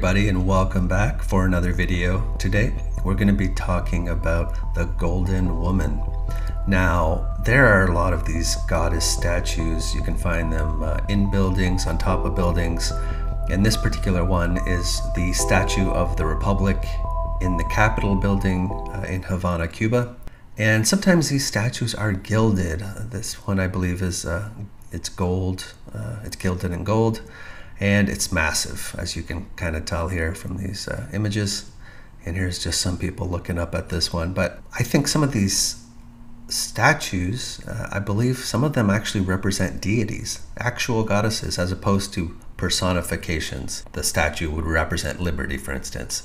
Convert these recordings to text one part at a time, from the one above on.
everybody, and welcome back for another video. Today we're going to be talking about the Golden Woman. Now, there are a lot of these goddess statues. You can find them in buildings, on top of buildings, and this particular one is the Statue of the Republic in the Capitol building in Havana, Cuba. And sometimes these statues are gilded. This one, I believe, is it's gold. It's gilded in gold. And it's massive, as you can kind of tell here from these images. And here's just some people looking up at this one. But I think some of these statues, I believe some of them actually represent deities, actual goddesses, as opposed to personifications. The statue would represent liberty, for instance.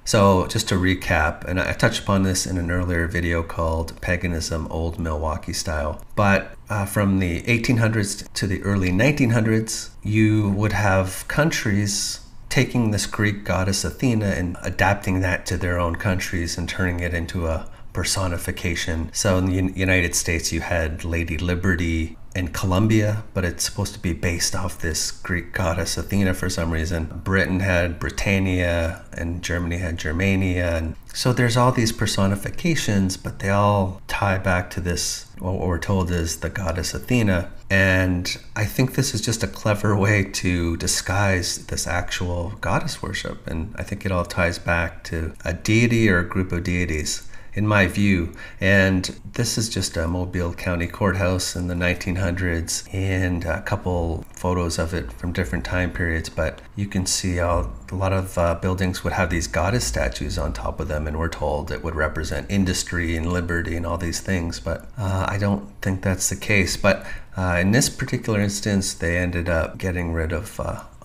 So just to recap, and I touched upon this in an earlier video called Paganism, Old Milwaukee Style, but from the 1800s to the early 1900s, you would have countries taking this Greek goddess Athena and adapting that to their own countries and turning it into a personification. So in the United States, you had Lady Liberty in Colombia, but it's supposed to be based off this Greek goddess Athena for some reason. Britain had Britannia, and Germany had Germania. And so there's all these personifications, but they all tie back to this, what we're told is the goddess Athena. And I think this is just a clever way to disguise this actual goddess worship. And I think it all ties back to a deity or a group of deities, in my view. And this is just a Mobile County courthouse in the 1900s, and a couple photos of it from different time periods. But you can see a lot of buildings would have these goddess statues on top of them, and we're told it would represent industry and liberty and all these things. But I don't think that's the case. But in this particular instance, they ended up getting rid of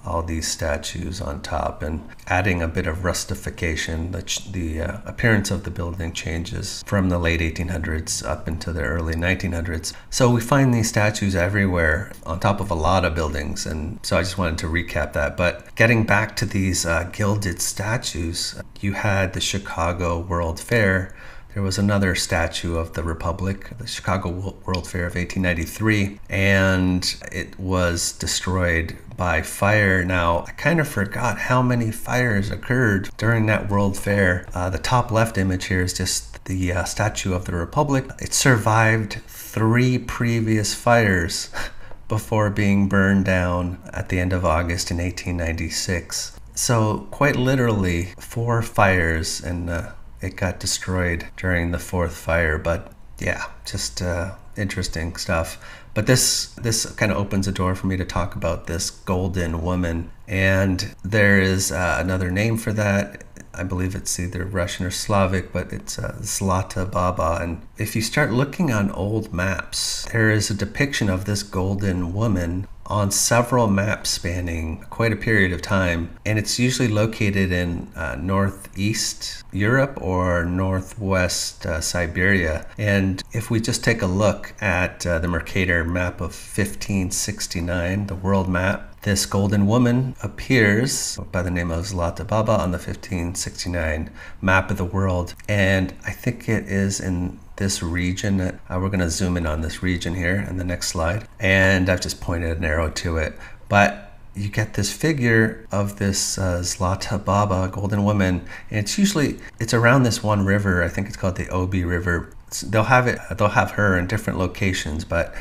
all these statues on top and adding a bit of rustification. The appearance of the building changes from the late 1800s up into the early 1900s. So we find these statues everywhere on top of a lot of buildings, and so I just wanted to recap that. But getting back to these gilded statues, you had the Chicago World Fair. There was another statue of the Republic, the Chicago World Fair of 1893, and it was destroyed by fire. Now, I kind of forgot how many fires occurred during that World Fair. The top left image here is just the Statue of the Republic. It survived 3 previous fires before being burned down at the end of August in 1896. So quite literally 4 fires, and it got destroyed during the 4th fire. But yeah, just interesting stuff. But this kind of opens a door for me to talk about this Golden Woman. And there is another name for that. I believe it's either Russian or Slavic, but it's Zlata Baba. And if you start looking on old maps, there is a depiction of this Golden Woman on several maps spanning quite a period of time. And it's usually located in northeast Europe or northwest Siberia. And if we just take a look at the Mercator map of 1569, the world map, this Golden Woman appears by the name of Zlata Baba on the 1569 map of the world. And I think it is in this region. We're going to zoom in on this region here in the next slide. And I've just pointed an arrow to it. But you get this figure of this Zlata Baba, Golden Woman. And it's around this one river. I think it's called the Obi River. They'll have her in different locations, but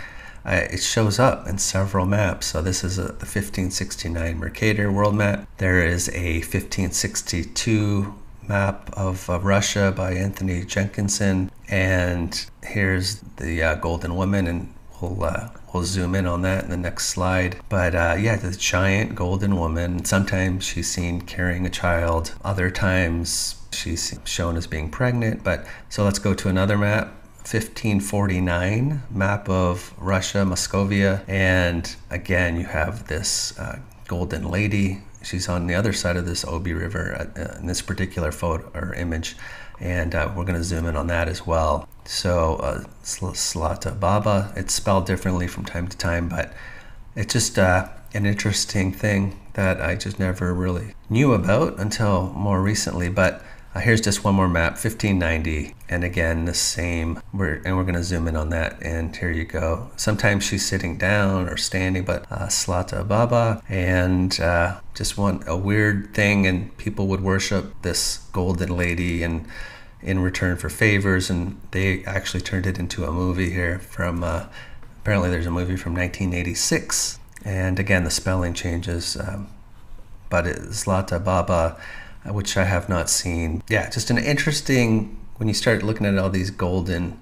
it shows up in several maps. So this is the 1569 Mercator world map. There is a 1562 map of Russia by Anthony Jenkinson, and here's the Golden Woman, and we'll zoom in on that in the next slide. But yeah, the giant Golden Woman. Sometimes she's seen carrying a child, other times she's shown as being pregnant. But so let's go to another map. 1549 map of Russia, Moscovia, and again you have this golden lady. She's on the other side of this Obi River in this particular photo or image, and we're going to zoom in on that as well. So Zlata Baba, it's spelled differently from time to time, but it's just an interesting thing that I just never really knew about until more recently. But Here's just one more map, 1590, and again the same. We're going to zoom in on that, and here you go. Sometimes she's sitting down or standing, but Zlata Baba, and just a weird thing, and people would worship this golden lady and in return for favors, and they actually turned it into a movie here from apparently there's a movie from 1986, and again the spelling changes, but it's Zlata Baba, which I have not seen. Yeah, just an interesting, when you start looking at all these gilded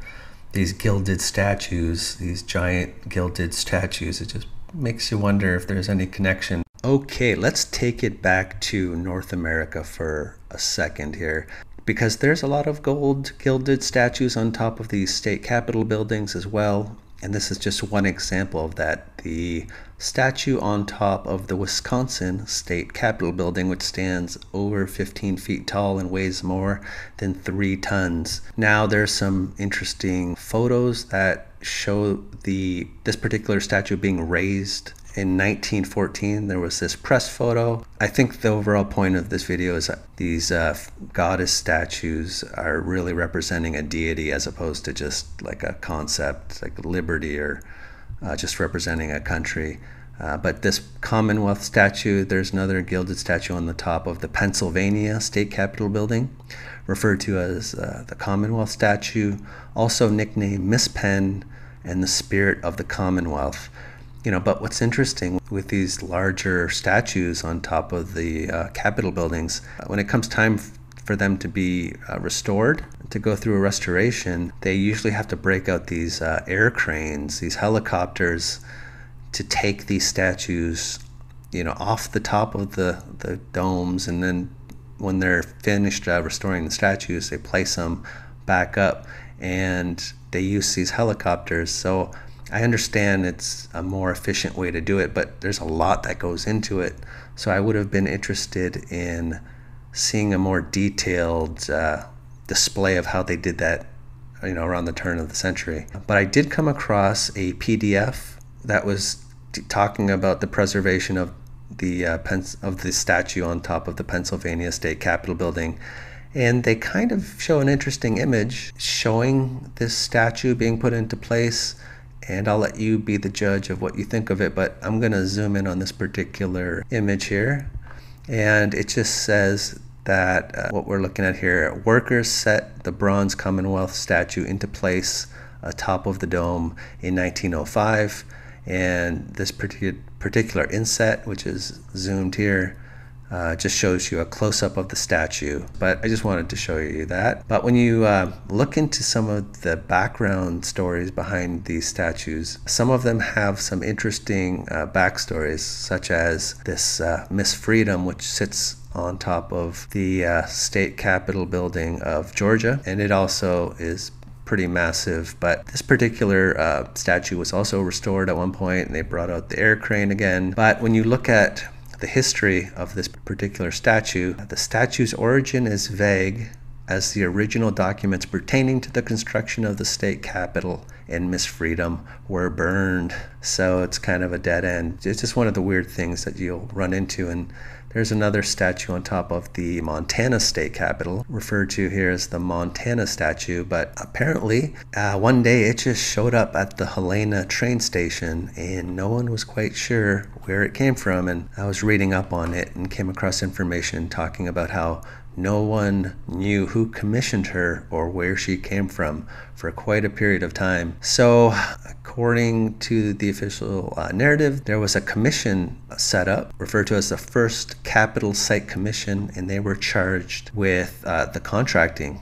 statues, these giant gilded statues, it just makes you wonder if there's any connection. Okay, let's take it back to North America for a second here, because there's a lot of gold gilded statues on top of these state capitol buildings as well. And this is just one example of that. The statue on top of the Wisconsin State Capitol building, which stands over 15 feet tall and weighs more than 3 tons. Now there's some interesting photos that show this particular statue being raised. In 1914, there was this press photo. I think the overall point of this video is that these goddess statues are really representing a deity as opposed to just like a concept like liberty or just representing a country. But this Commonwealth statue, there's another gilded statue on the top of the Pennsylvania State Capitol building, referred to as the Commonwealth statue, also nicknamed Miss Penn and the Spirit of the Commonwealth. But what's interesting with these larger statues on top of the Capitol buildings, when it comes time for them to be restored, to go through a restoration, they usually have to break out these air cranes, these helicopters, to take these statues, off the top of the domes, and then when they're finished restoring the statues, they place them back up, and they use these helicopters. So I understand it's a more efficient way to do it, but there's a lot that goes into it. So I would have been interested in seeing a more detailed display of how they did that, around the turn of the century. But I did come across a PDF that was talking about the preservation of the statue on top of the Pennsylvania State Capitol building. And they kind of show an interesting image showing this statue being put into place. And I'll let you be the judge of what you think of it, but I'm going to zoom in on this particular image here. And it just says that what we're looking at here, workers set the bronze Commonwealth statue into place atop of the dome in 1905. And this particular inset, which is zoomed here, just shows you a close-up of the statue, but I just wanted to show you that. But when you look into some of the background stories behind these statues, some of them have some interesting backstories, such as this Miss Freedom, which sits on top of the state capitol building of Georgia, and it also is pretty massive. But this particular statue was also restored at one point, and they brought out the air crane again. But when you look at the history of this particular statue, the statue's origin is vague, as the original documents pertaining to the construction of the state capitol and Miss Freedom were burned. So it's kind of a dead end. It's just one of the weird things that you'll run into. And there's another statue on top of the Montana State Capitol, referred to here as the Montana statue. But apparently, one day it just showed up at the Helena train station, and no one was quite sure where it came from. And I was reading up on it and came across information talking about how no one knew who commissioned her or where she came from for quite a period of time. So according to the official narrative, there was a commission set up, referred to as the First Capitol Site Commission, and they were charged with the contracting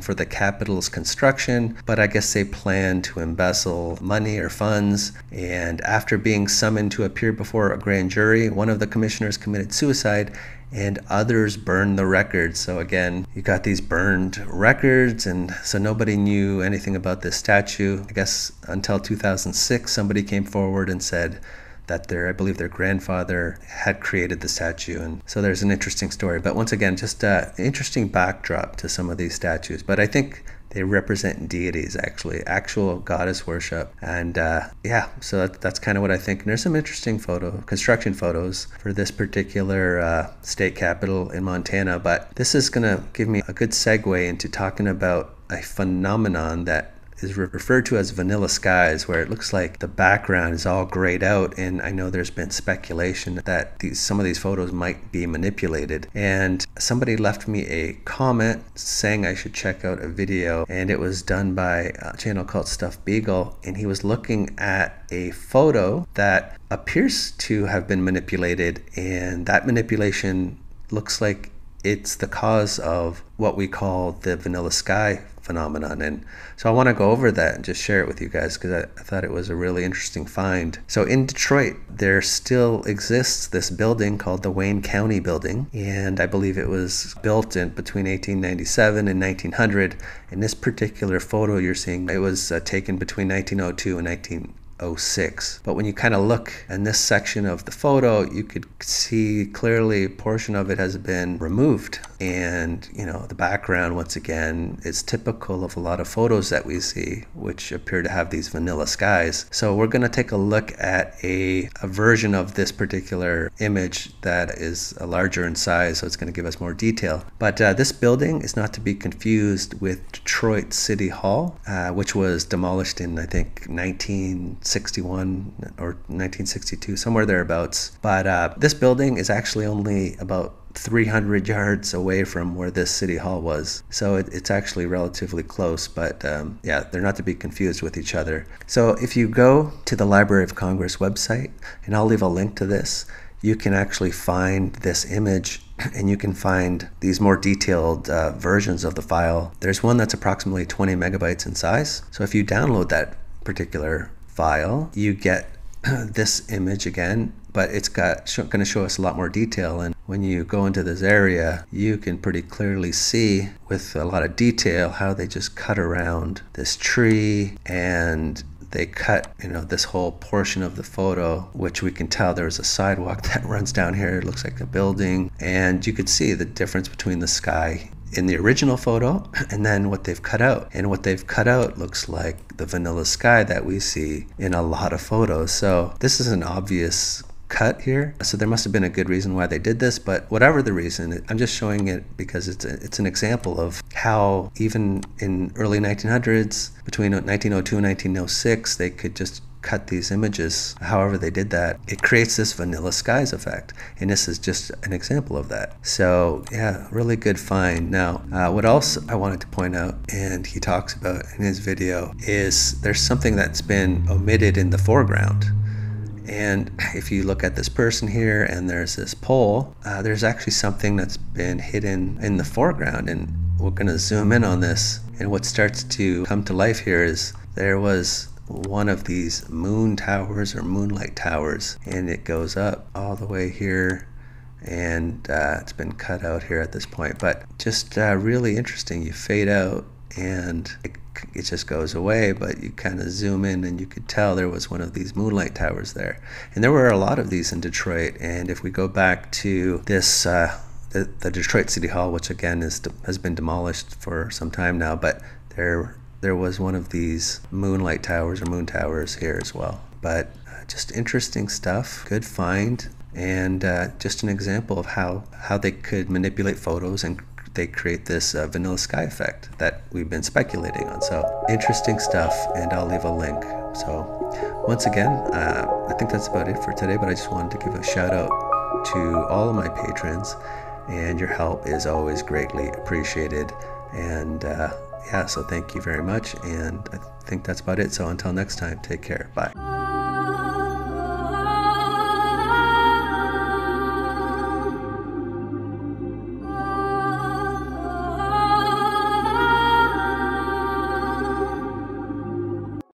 for the Capitol's construction. But I guess they planned to embezzle money or funds, and after being summoned to appear before a grand jury, one of the commissioners committed suicide and others burned the records. So again, you got these burned records, and so nobody knew anything about this statue. I guess until 2006, somebody came forward and said that I believe their grandfather had created the statue. And so there's an interesting story. But once again, just an interesting backdrop to some of these statues. But I think they represent deities, actually, actual goddess worship. And yeah, so that's kind of what I think. And there's some interesting construction photos for this particular state capital in Montana. But this is going to give me a good segue into talking about a phenomenon that is referred to as vanilla skies, where it looks like the background is all grayed out. And I know there's been speculation that some of these photos might be manipulated. And somebody left me a comment saying I should check out a video, and it was done by a channel called Stuffed Beagle, and he was looking at a photo that appears to have been manipulated, and that manipulation looks like it's the cause of what we call the vanilla sky phenomenon. And so I want to go over that and just share it with you guys, because I thought it was a really interesting find. So in Detroit, there still exists this building called the Wayne County Building, and I believe it was built in between 1897 and 1900. And this particular photo you're seeing, it was taken between 1902 and 1906. But when you kind of look in this section of the photo, you could see clearly a portion of it has been removed. And, you know, the background, once again, is typical of a lot of photos that we see, which appear to have these vanilla skies. So we're going to take a look at a version of this particular image that is larger in size, so it's going to give us more detail. But this building is not to be confused with Detroit City Hall, which was demolished in, I think, 1961 or 1962, somewhere thereabouts. But this building is actually only about 300 yards away from where this city hall was. So it's actually relatively close, but yeah, they're not to be confused with each other. So if you go to the Library of Congress website, and I'll leave a link to this, you can actually find this image, and you can find these more detailed versions of the file. There's one that's approximately 20 megabytes in size. So if you download that particular file, you get this image again, but it's going to show us a lot more detail. And when you go into this area, you can pretty clearly see with a lot of detail how they just cut around this tree, and they cut, you know, this whole portion of the photo, which we can tell there's a sidewalk that runs down here. It looks like a building, and you could see the difference between the sky in the original photo and then what they've cut out. And what they've cut out looks like the vanilla sky that we see in a lot of photos. So this is an obvious cut here, so there must have been a good reason why they did this. But whatever the reason, I'm just showing it because it's an example of how even in early 1900s, between 1902 and 1906, they could just cut these images however they did that. It creates this vanilla skies effect, and this is just an example of that. So yeah, really good find. Now what else I wanted to point out, and he talks about in his video, is there's something that's been omitted in the foreground. And if you look at this person here, and there's this pole, there's actually something that's been hidden in the foreground, and we're going to zoom in on this. And what starts to come to life here is there was one of these moon towers or moonlight towers, and it goes up all the way here, and it's been cut out here at this point. But just really interesting. You fade out and it just goes away, but you kind of zoom in and you could tell there was one of these moonlight towers there. And there were a lot of these in Detroit. And if we go back to this the Detroit City Hall, which again has been demolished for some time now, but there was one of these moonlight towers or moon towers here as well. But just interesting stuff, good find, and just an example of how they could manipulate photos and they create this vanilla sky effect that we've been speculating on. So interesting stuff, and I'll leave a link. So once again, I think that's about it for today, but I just wanted to give a shout out to all of my patrons, and your help is always greatly appreciated. And yeah, so thank you very much, and I think that's about it. So until next time, take care. Bye.